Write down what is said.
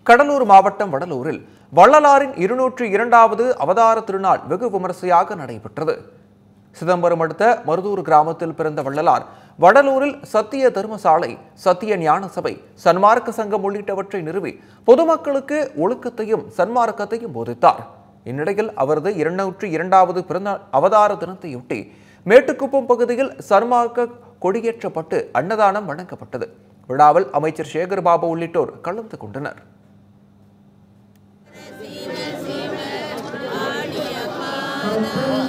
கடலூர் மாவட்டம் வடலூரில் வள்ளலாரின் 202வது அவதார திருநாள் வெகு விமரிசையாக நடைபெற்றது. சிதம்பரம் அடுத்த மருதூர் கிராமத்தில் பிறந்த வள்ளலார் வடலூரில் சத்திய தர்மசாலை, சத்திய ஞான சபை, சன்மார்க்க சங்கம் உள்ளிட்டவற்றை நிறுவி பொதுமக்களுக்கு ஒழுக்கத்தையும் சன்மார்க்கத்தையும் போதித்தார். இந்நிலையில் அவரது 202வது பிறந்த அவதார தினத்தையொட்டி மேட்டுக்குப்பம் பகுதியில் சன்மார்க்க கொடியேற்றப்பட்டு அன்னதானம் வழங்கப்பட்டது. விழாவில் அமைச்சர் சேகர்பாபு உள்ளிட்டோர் கலந்து கொண்டனர். Oh